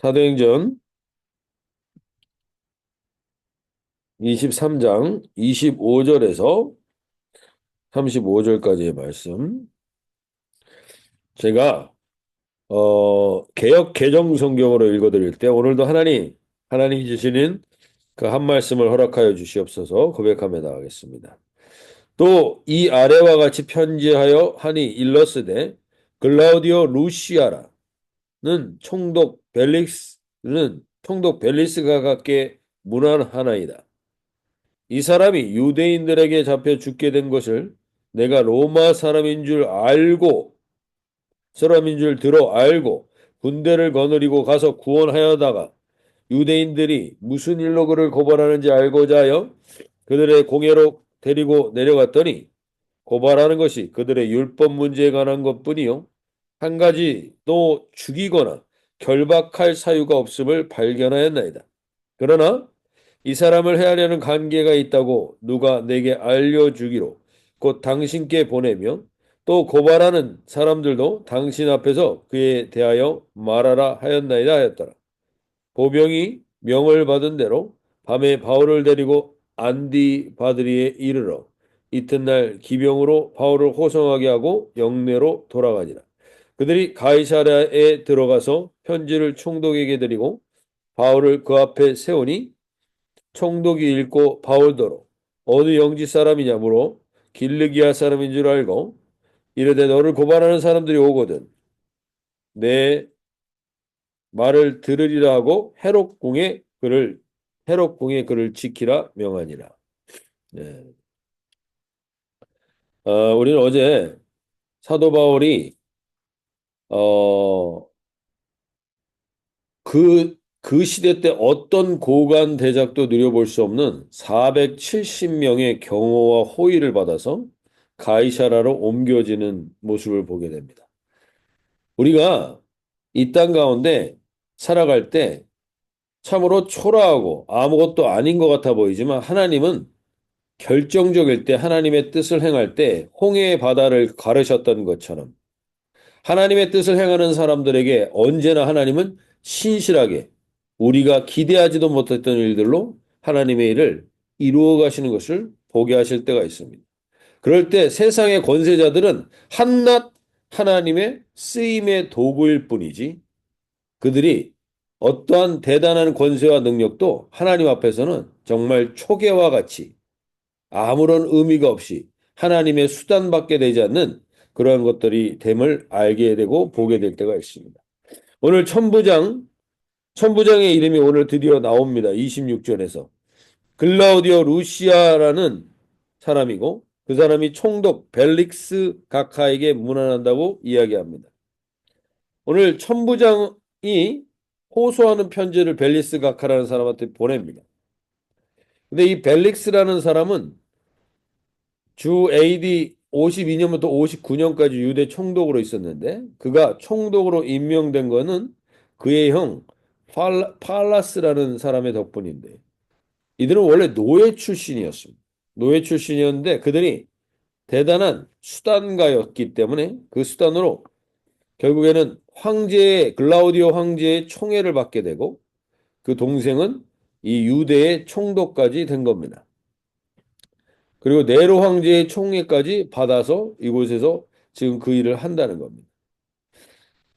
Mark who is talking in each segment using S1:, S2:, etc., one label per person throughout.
S1: 사도행전 23장 25절에서 35절까지의 말씀. 제가 개역 개정 성경으로 읽어드릴 때 오늘도 하나님이 주시는 그 한 말씀을 허락하여 주시옵소서 고백하며 나가겠습니다. 또 이 아래와 같이 편지하여 하니 일러스되 글라우디오 루시아라는 총독 벨리스가 갖게 문안하나이다. 이 사람이 유대인들에게 잡혀 죽게 된 것을 내가 로마 사람인 줄 들어 알고 군대를 거느리고 가서 구원하여다가 유대인들이 무슨 일로 그를 고발하는지 알고자 하여 그들의 공회로 데리고 내려갔더니 고발하는 것이 그들의 율법 문제에 관한 것뿐이요. 한 가지 또 죽이거나 결박할 사유가 없음을 발견하였나이다. 그러나 이 사람을 해하려는 관계가 있다고 누가 내게 알려주기로 곧 당신께 보내며 또 고발하는 사람들도 당신 앞에서 그에 대하여 말하라 하였나이다 하였더라. 보병이 명을 받은 대로 밤에 바울을 데리고 안디바드리에 이르러 이튿날 기병으로 바울을 호송하게 하고 영내로 돌아가니라. 그들이 가이사랴에 들어가서 편지를 총독에게 드리고 바울을 그 앞에 세우니 총독이 읽고 바울더러 어느 영지 사람이냐 물어 길르기아 사람인 줄 알고 이르되 너를 고발하는 사람들이 오거든 내 말을 들으리라 하고 헤롯궁에 그를 지키라 명하니라. 네. 우리는 어제 사도 바울이 어, 그 시대 때 어떤 고관 대작도 누려볼 수 없는 470명의 경호와 호의를 받아서 가이사라로 옮겨지는 모습을 보게 됩니다. 우리가 이 땅 가운데 살아갈 때 참으로 초라하고 아무것도 아닌 것 같아 보이지만 하나님은 결정적일 때 하나님의 뜻을 행할 때 홍해의 바다를 가르셨던 것처럼 하나님의 뜻을 행하는 사람들에게 언제나 하나님은 신실하게 우리가 기대하지도 못했던 일들로 하나님의 일을 이루어 가시는 것을 보게 하실 때가 있습니다. 그럴 때 세상의 권세자들은 한낱 하나님의 쓰임의 도구일 뿐이지 그들이 어떠한 대단한 권세와 능력도 하나님 앞에서는 정말 초계와 같이 아무런 의미가 없이 하나님의 수단밖에 되지 않는 그러한 것들이 됨을 알게 되고 보게 될 때가 있습니다. 오늘 천부장의 이름이 오늘 드디어 나옵니다. 26절에서. 글라우디오 루시아라는 사람이고 그 사람이 총독 벨릭스 각하에게 문안한다고 이야기합니다. 오늘 천부장이 호소하는 편지를 벨리스 각하라는 사람한테 보냅니다. 근데 이 벨릭스라는 사람은 주 AD 52년부터 59년까지 유대 총독으로 있었는데 그가 총독으로 임명된 거는 그의 형 팔라스라는 사람의 덕분인데 이들은 원래 노예 출신이었습니다. 노예 출신이었는데 그들이 대단한 수단가였기 때문에 그 수단으로 결국에는 글라우디오 황제의 총애를 받게 되고 그 동생은 이 유대의 총독까지 된 겁니다. 그리고 네로 황제의 총애까지 받아서 이곳에서 지금 그 일을 한다는 겁니다.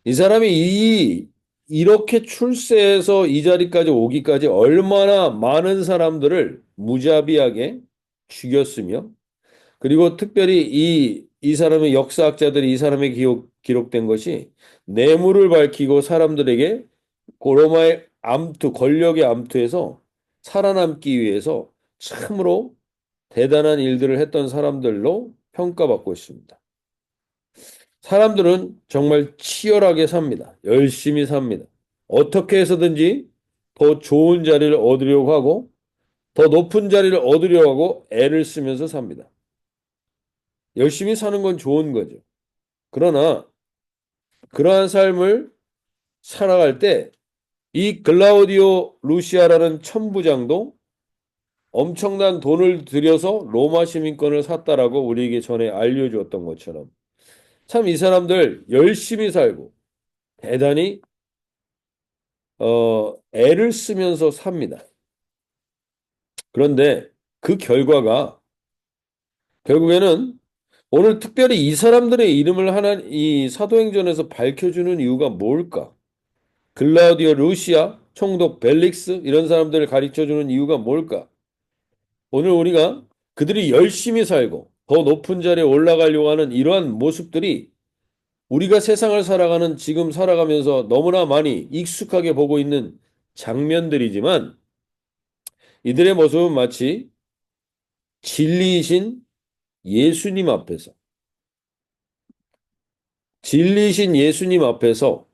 S1: 이 사람이 이렇게 출세해서 이 자리까지 오기까지 얼마나 많은 사람들을 무자비하게 죽였으며 그리고 특별히 이 사람의 역사학자들이 이 사람의 기록된 것이 뇌물을 밝히고 사람들에게 로마의 권력의 암투에서 살아남기 위해서 참으로 대단한 일들을 했던 사람들로 평가받고 있습니다. 사람들은 정말 치열하게 삽니다. 열심히 삽니다. 어떻게 해서든지 더 좋은 자리를 얻으려고 하고 더 높은 자리를 얻으려고 하고 애를 쓰면서 삽니다. 열심히 사는 건 좋은 거죠. 그러나 그러한 삶을 살아갈 때 이 글라우디오 루시아라는 천부장도 엄청난 돈을 들여서 로마 시민권을 샀다라고 우리에게 전에 알려주었던 것처럼 참 이 사람들 열심히 살고 대단히 애를 쓰면서 삽니다. 그런데 그 결과가 결국에는 오늘 특별히 이 사람들의 이름을 이 사도행전에서 밝혀주는 이유가 뭘까? 글라우디오 루시아, 총독 벨릭스 이런 사람들을 가르쳐주는 이유가 뭘까? 오늘 우리가 그들이 열심히 살고 더 높은 자리에 올라가려고 하는 이러한 모습들이 우리가 세상을 살아가는 지금 살아가면서 너무나 많이 익숙하게 보고 있는 장면들이지만 이들의 모습은 마치 진리이신 예수님 앞에서 진리이신 예수님 앞에서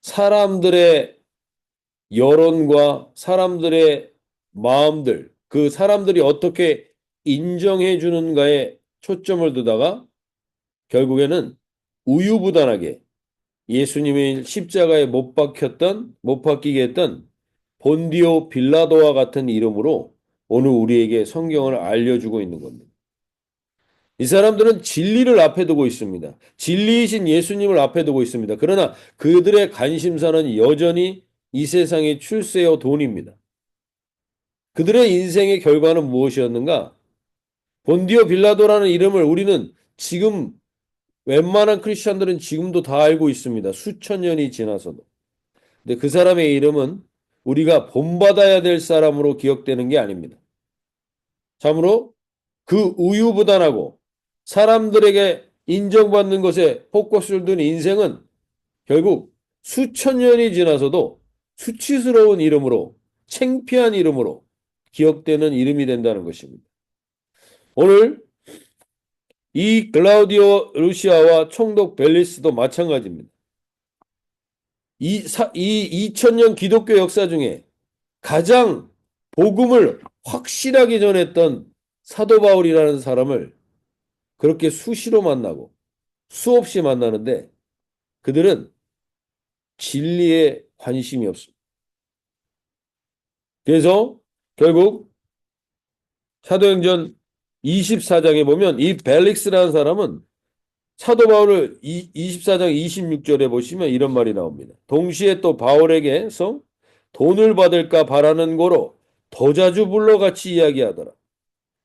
S1: 사람들의 여론과 사람들의 마음들, 그 사람들이 어떻게 인정해 주는가에 초점을 두다가 결국에는 우유부단하게 예수님의 십자가에 못 박히게 했던 본디오 빌라도와 같은 이름으로 오늘 우리에게 성경을 알려주고 있는 겁니다. 이 사람들은 진리를 앞에 두고 있습니다. 진리이신 예수님을 앞에 두고 있습니다. 그러나 그들의 관심사는 여전히 이 세상의 출세와 돈입니다. 그들의 인생의 결과는 무엇이었는가? 본디오 빌라도라는 이름을 우리는 지금 웬만한 크리스천들은 지금도 다 알고 있습니다. 수천 년이 지나서도. 근데 그 사람의 이름은 우리가 본받아야 될 사람으로 기억되는 게 아닙니다. 참으로 그 우유부단하고 사람들에게 인정받는 것에 포커스를 둔 인생은 결국 수천 년이 지나서도 수치스러운 이름으로 창피한 이름으로 기억되는 이름이 된다는 것입니다. 오늘 이 글라우디오 루시아와 총독 벨리스도 마찬가지입니다. 이 2000년 기독교 역사 중에 가장 복음을 확실하게 전했던 사도 바울이라는 사람을 그렇게 수시로 만나고 수없이 만나는데 그들은 진리에 관심이 없습니다. 그래서 결국 사도행전 24장에 보면 이 벨릭스라는 사람은 사도 바울을 24장 26절에 보시면 이런 말이 나옵니다. 동시에 또 바울에게서 돈을 받을까 바라는 거로 더 자주 불러 같이 이야기하더라.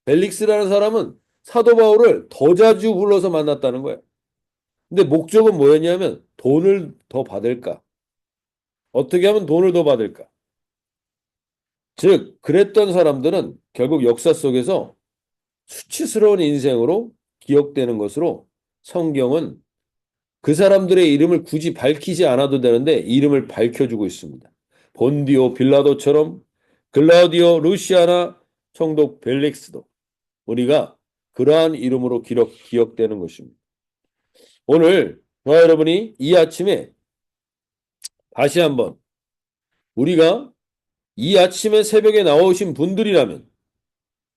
S1: 벨릭스라는 사람은 사도 바울을 더 자주 불러서 만났다는 거예요. 근데 목적은 뭐였냐면 돈을 더 받을까? 어떻게 하면 돈을 더 받을까? 즉, 그랬던 사람들은 결국 역사 속에서 수치스러운 인생으로 기억되는 것으로 성경은 그 사람들의 이름을 굳이 밝히지 않아도 되는데 이름을 밝혀주고 있습니다. 본디오 빌라도처럼 글라우디오 루시아나 총독 벨릭스도 우리가 그러한 이름으로 기억되는 것입니다. 오늘 저와 여러분이 이 아침에 다시 한번 우리가 이 아침에 새벽에 나오신 분들이라면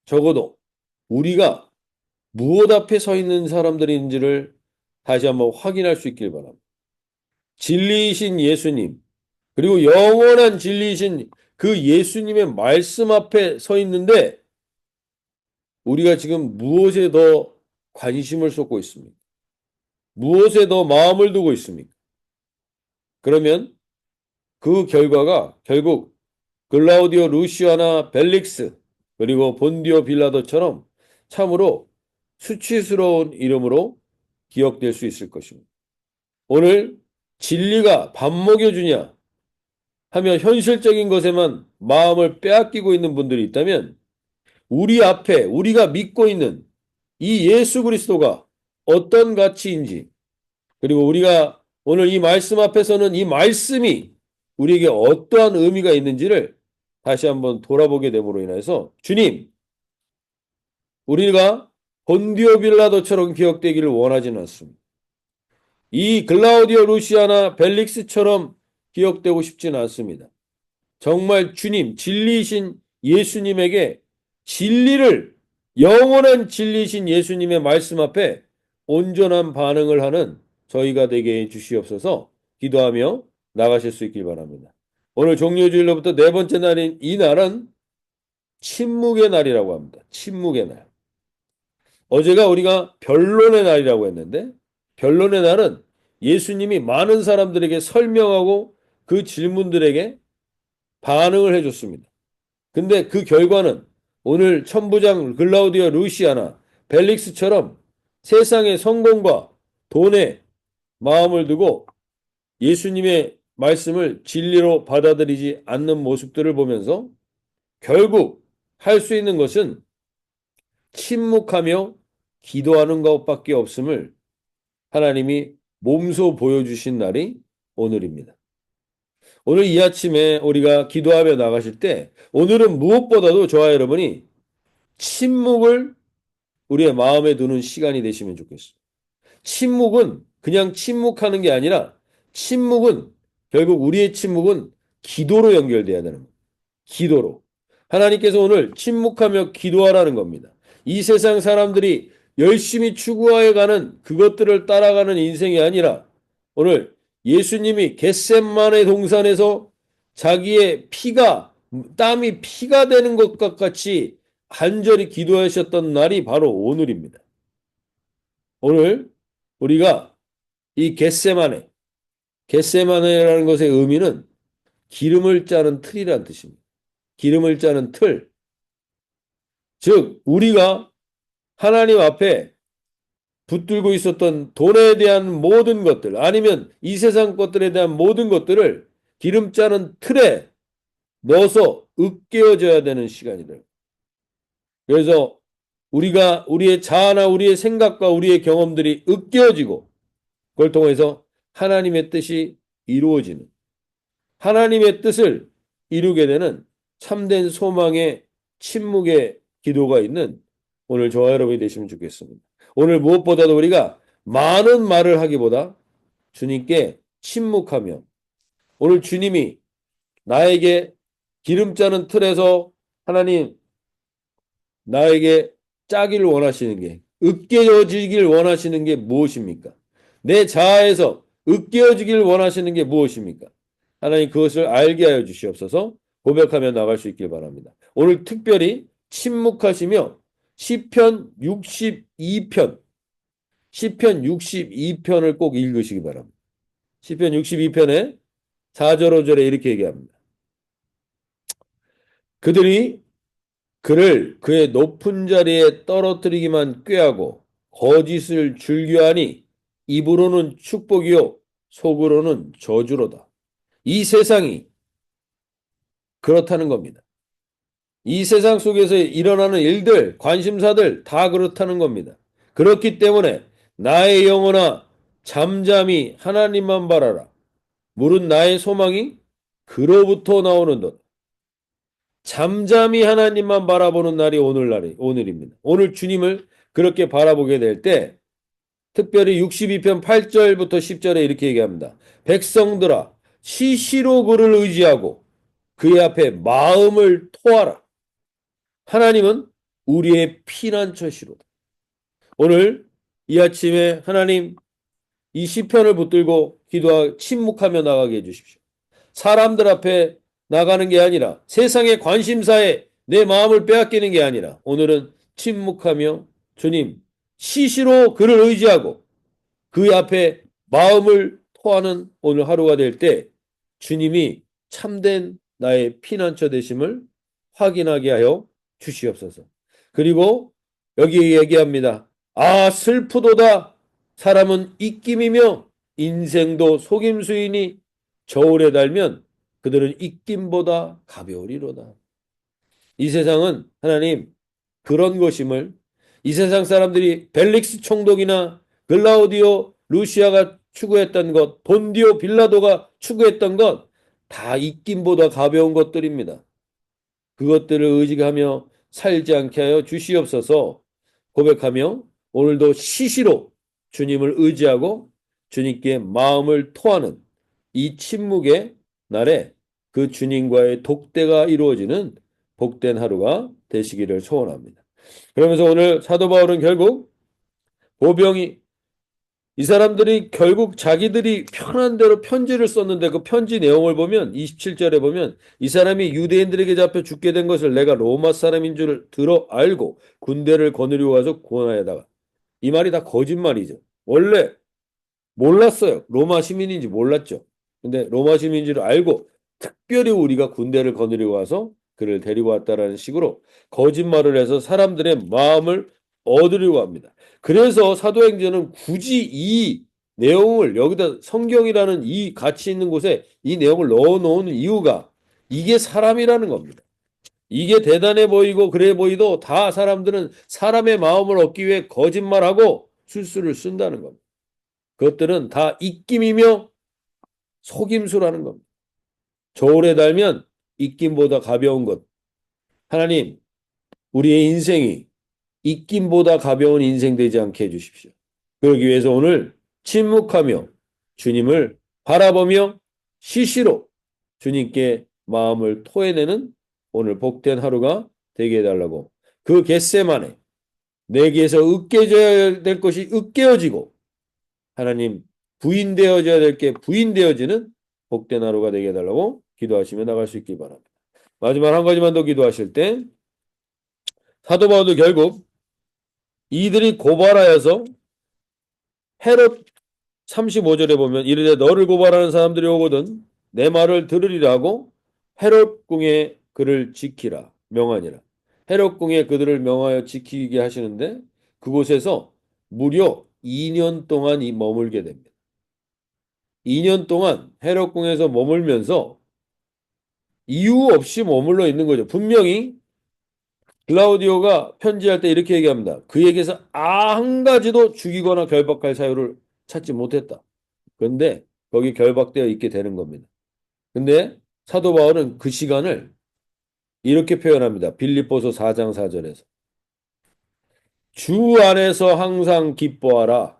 S1: 적어도 우리가 무엇 앞에 서 있는 사람들인지를 다시 한번 확인할 수 있길 바랍니다. 진리이신 예수님, 그리고 영원한 진리이신 그 예수님의 말씀 앞에 서 있는데 우리가 지금 무엇에 더 관심을 쏟고 있습니까? 무엇에 더 마음을 두고 있습니까? 그러면 그 결과가 결국 글라우디오 루시아나 벨릭스 그리고 본디오 빌라도처럼 참으로 수치스러운 이름으로 기억될 수 있을 것입니다. 오늘 진리가 밥 먹여주냐 하며 현실적인 것에만 마음을 빼앗기고 있는 분들이 있다면 우리 앞에 우리가 믿고 있는 이 예수 그리스도가 어떤 가치인지 그리고 우리가 오늘 이 말씀 앞에서는 이 말씀이 우리에게 어떠한 의미가 있는지를 다시 한번 돌아보게 됨으로 인해서 주님, 우리가 본디오 빌라도처럼 기억되기를 원하지는 않습니다. 이 글라우디오 루시아나 벨릭스처럼 기억되고 싶지는 않습니다. 정말 주님, 진리이신 예수님에게 진리를 영원한 진리이신 예수님의 말씀 앞에 온전한 반응을 하는 저희가 되게 해 주시옵소서 기도하며 나가실 수 있길 바랍니다. 오늘 종료주일로부터 네 번째 날인 이 날은 침묵의 날이라고 합니다. 침묵의 날. 어제가 우리가 변론의 날이라고 했는데 변론의 날은 예수님이 많은 사람들에게 설명하고 그 질문들에게 반응을 해줬습니다. 근데 그 결과는 오늘 천부장 글라우디오 루시아나 벨릭스처럼 세상의 성공과 돈에 마음을 두고 예수님의 말씀을 진리로 받아들이지 않는 모습들을 보면서 결국 할 수 있는 것은 침묵하며 기도하는 것밖에 없음을 하나님이 몸소 보여주신 날이 오늘입니다. 오늘 이 아침에 우리가 기도하며 나가실 때 오늘은 무엇보다도 저와 여러분이 침묵을 우리의 마음에 두는 시간이 되시면 좋겠습니다. 침묵은 그냥 침묵하는 게 아니라 침묵은 결국 우리의 침묵은 기도로 연결돼야 되는 겁니다. 기도로. 하나님께서 오늘 침묵하며 기도하라는 겁니다. 이 세상 사람들이 열심히 추구하여 가는 그것들을 따라가는 인생이 아니라 오늘 예수님이 겟셋마네 동산에서 자기의 땀이 피가 되는 것과 같이 간절히 기도하셨던 날이 바로 오늘입니다. 오늘 우리가 이 겟세마네라는 것의 의미는 기름을 짜는 틀이라는 뜻입니다. 기름을 짜는 틀. 즉, 우리가 하나님 앞에 붙들고 있었던 돈에 대한 모든 것들, 아니면 이 세상 것들에 대한 모든 것들을 기름 짜는 틀에 넣어서 으깨어져야 되는 시간이다. 그래서 우리가 우리의 자아나 우리의 생각과 우리의 경험들이 으깨어지고 그걸 통해서 하나님의 뜻이 이루어지는 하나님의 뜻을 이루게 되는 참된 소망의 침묵의 기도가 있는 오늘 저와 여러분이 되시면 좋겠습니다. 오늘 무엇보다도 우리가 많은 말을 하기보다 주님께 침묵하며 오늘 주님이 나에게 기름 짜는 틀에서 하나님 나에게 짜기를 원하시는 게 으깨어지길 원하시는 게 무엇입니까? 내 자아에서 으깨어지길 원하시는 게 무엇입니까? 하나님 그것을 알게 하여 주시옵소서 고백하며 나갈 수 있길 바랍니다. 오늘 특별히 침묵하시며 시편 62편을 꼭 읽으시기 바랍니다. 시편 62편에 4절 5절에 이렇게 얘기합니다. 그들이 그를 그의 높은 자리에 떨어뜨리기만 꾀하고 거짓을 즐겨하니 입으로는 축복이요 속으로는 저주로다. 이 세상이 그렇다는 겁니다. 이 세상 속에서 일어나는 일들, 관심사들 다 그렇다는 겁니다. 그렇기 때문에 나의 영혼아 잠잠히 하나님만 바라라. 물은 나의 소망이 그로부터 나오는 것. 잠잠히 하나님만 바라보는 날이 오늘입니다. 오늘 주님을 그렇게 바라보게 될 때 특별히 62편 8절부터 10절에 이렇게 얘기합니다. 백성들아 시시로 그를 의지하고 그의 앞에 마음을 토하라. 하나님은 우리의 피난처시로다. 오늘 이 아침에 하나님 이 시편을 붙들고 침묵하며 나가게 해주십시오. 사람들 앞에 나가는 게 아니라 세상의 관심사에 내 마음을 빼앗기는 게 아니라 오늘은 침묵하며 주님 시시로 그를 의지하고 그 앞에 마음을 토하는 오늘 하루가 될 때 주님이 참된 나의 피난처 되심을 확인하게 하여 주시옵소서. 그리고 여기 얘기합니다. 아 슬프도다 사람은 입김이며 인생도 속임수이니 저울에 달면 그들은 입김보다 가벼우리로다. 이 세상은 하나님 그런 것임을 이 세상 사람들이 벨릭스 총독이나 글라우디오 루시아가 추구했던 것, 본디오 빌라도가 추구했던 것 다 입김보다 가벼운 것들입니다. 그것들을 의지하며 살지 않게 하여 주시옵소서 고백하며 오늘도 시시로 주님을 의지하고 주님께 마음을 토하는 이 침묵의 날에 그 주님과의 독대가 이루어지는 복된 하루가 되시기를 소원합니다. 그러면서 오늘 사도 바울은 결국 보병이 이 사람들이 결국 자기들이 편한 대로 편지를 썼는데 그 편지 내용을 보면 27절에 보면 이 사람이 유대인들에게 잡혀 죽게 된 것을 내가 로마 사람인 줄 들어 알고 군대를 거느리고 가서 구원하여다가 이 말이 다 거짓말이죠. 원래 몰랐어요. 로마 시민인지 몰랐죠. 근데 로마 시민인 줄 알고 특별히 우리가 군대를 거느리고 와서 그를 데리고 왔다라는 식으로 거짓말을 해서 사람들의 마음을 얻으려고 합니다. 그래서 사도행전은 굳이 이 내용을 여기다 성경이라는 이 가치 있는 곳에 이 내용을 넣어 놓은 이유가 이게 사람이라는 겁니다. 이게 대단해 보이고 그래 보이도 다 사람들은 사람의 마음을 얻기 위해 거짓말하고 술수를 쓴다는 겁니다. 그것들은 다 입김이며 속임수라는 겁니다. 저울에 달면 입김보다 가벼운 것. 하나님, 우리의 인생이 입김보다 가벼운 인생 되지 않게 해주십시오. 그러기 위해서 오늘 침묵하며 주님을 바라보며 시시로 주님께 마음을 토해내는 오늘 복된 하루가 되게 해달라고 그 겟세마네 내게서 으깨져야 될 것이 으깨어지고 하나님 부인되어져야 될 게 부인되어지는 복된 하루가 되게 해달라고 기도하시며 나갈 수 있길 바랍니다. 마지막 한 가지만 더 기도하실 때 사도 바울도 결국 이들이 고발하여서 헤롯 35절에 보면 이르되 너를 고발하는 사람들이 오거든 내 말을 들으리라 하고 헤롯 궁에 그를 지키라 명하니라. 헤롯 궁에 그들을 명하여 지키게 하시는데 그곳에서 무려 2년 동안 머물게 됩니다. 2년 동안 헤롯 궁에서 머물면서 이유 없이 머물러 있는 거죠. 분명히 글라우디오가 편지할 때 이렇게 얘기합니다. 그에게서 한 가지도 죽이거나 결박할 사유를 찾지 못했다. 그런데 거기 결박되어 있게 되는 겁니다. 근데 사도 바울은 그 시간을 이렇게 표현합니다. 빌립보서 4장 4절에서 주 안에서 항상 기뻐하라.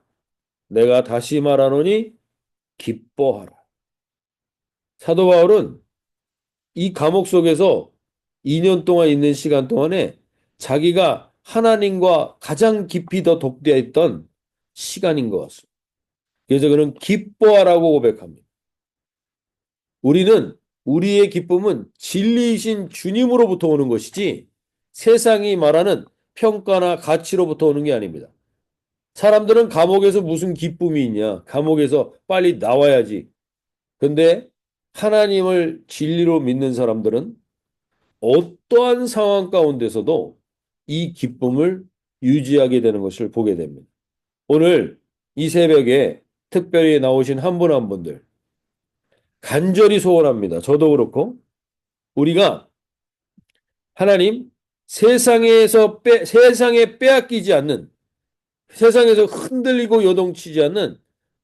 S1: 내가 다시 말하노니 기뻐하라. 사도 바울은 이 감옥 속에서 2년 동안 있는 시간 동안에 자기가 하나님과 가장 깊이 더 독대해 있던 시간인 것 같습니다. 그래서 그는 기뻐하라고 고백합니다. 우리는 우리의 기쁨은 진리이신 주님으로부터 오는 것이지 세상이 말하는 평가나 가치로부터 오는 게 아닙니다. 사람들은 감옥에서 무슨 기쁨이 있냐? 감옥에서 빨리 나와야지. 근데 하나님을 진리로 믿는 사람들은 어떠한 상황 가운데서도 이 기쁨을 유지하게 되는 것을 보게 됩니다. 오늘 이 새벽에 특별히 나오신 한 분 한 분들 간절히 소원합니다. 저도 그렇고 우리가 하나님 세상에 빼앗기지 않는 세상에서 흔들리고 요동치지 않는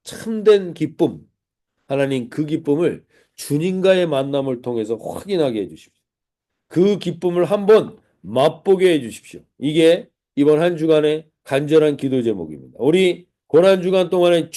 S1: 참된 기쁨 하나님 그 기쁨을 주님과의 만남을 통해서 확인하게 해주십시오. 그 기쁨을 한번 맛보게 해주십시오. 이게 이번 한 주간의 간절한 기도 제목입니다. 우리 고난 주간 동안에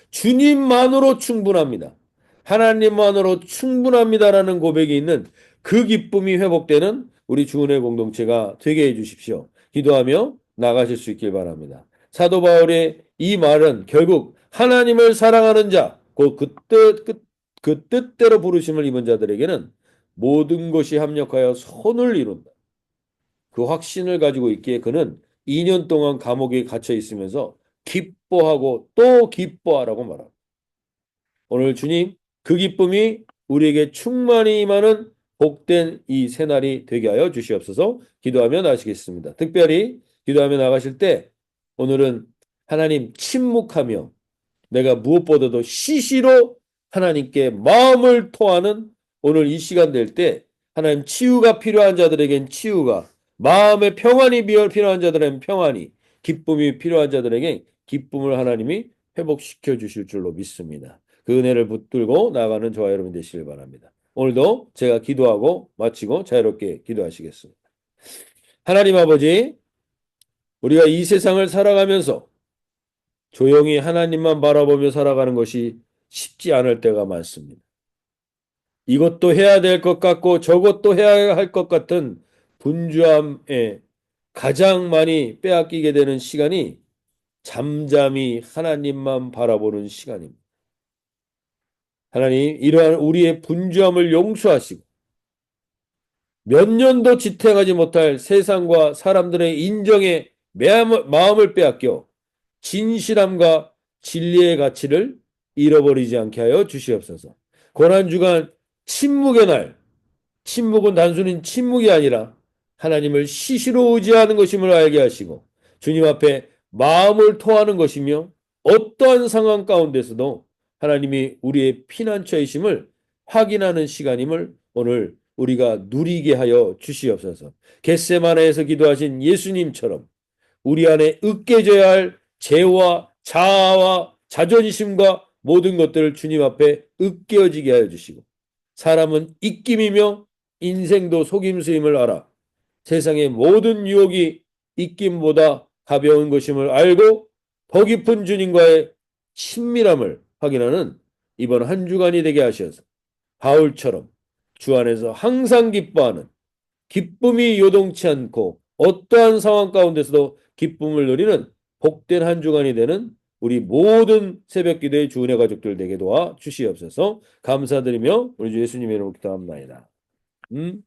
S1: 주님만으로 충분합니다. 하나님만으로 충분합니다라는 고백이 있는 그 기쁨이 회복되는 우리 주은혜 공동체가 되게 해주십시오. 기도하며 나가실 수 있길 바랍니다. 사도 바울의 이 말은 결국 하나님을 사랑하는 자, 그 뜻대로 부르심을 입은 자들에게는 모든 것이 합력하여 선을 이룬다. 그 확신을 가지고 있기에 그는 2년 동안 감옥에 갇혀 있으면서 기뻐하고 또 기뻐하라고 말합니다. 오늘 주님 그 기쁨이 우리에게 충만히 임하는 복된 이 새날이 되게 하여 주시옵소서. 기도하며 나가시겠습니다. 특별히 기도하며 나가실 때 오늘은 하나님 침묵하며 내가 무엇보다도 시시로 하나님께 마음을 토하는 오늘 이 시간 될 때 하나님 치유가 필요한 자들에겐 치유가 마음의 평안이 필요한 자들에겐 평안이 기쁨이 필요한 자들에게 기쁨을 하나님이 회복시켜 주실 줄로 믿습니다. 그 은혜를 붙들고 나가는 저와 여러분 되시길 바랍니다. 오늘도 제가 기도하고 마치고 자유롭게 기도하시겠습니다. 하나님 아버지 우리가 이 세상을 살아가면서 조용히 하나님만 바라보며 살아가는 것이 쉽지 않을 때가 많습니다. 이것도 해야 될 것 같고 저것도 해야 할 것 같은 분주함에 가장 많이 빼앗기게 되는 시간이 잠잠히 하나님만 바라보는 시간입니다. 하나님 이러한 우리의 분주함을 용서하시고 몇 년도 지탱하지 못할 세상과 사람들의 인정에 마음을 빼앗겨 진실함과 진리의 가치를 잃어버리지 않게 하여 주시옵소서. 고난주간 침묵의 날, 침묵은 단순히 침묵이 아니라 하나님을 시시로 의지하는 것임을 알게 하시고 주님 앞에 마음을 토하는 것이며 어떠한 상황 가운데서도 하나님이 우리의 피난처이심을 확인하는 시간임을 오늘 우리가 누리게 하여 주시옵소서. 겟세마네에서 기도하신 예수님처럼 우리 안에 으깨져야 할 죄와 자아와 자존심과 모든 것들을 주님 앞에 으깨어지게 하여 주시고 사람은 입김이며 인생도 속임수임을 알아 세상의 모든 유혹이 입김보다 가벼운 것임을 알고 더 깊은 주님과의 친밀함을 확인하는 이번 한 주간이 되게 하셔서 바울처럼 주 안에서 항상 기뻐하는 기쁨이 요동치 않고 어떠한 상황 가운데서도 기쁨을 누리는 복된 한 주간이 되는 우리 모든 새벽 기도의 주은혜 가족들 되게 도와 주시옵소서. 감사드리며 우리 주 예수님의 이름으로 기도합니다. 음.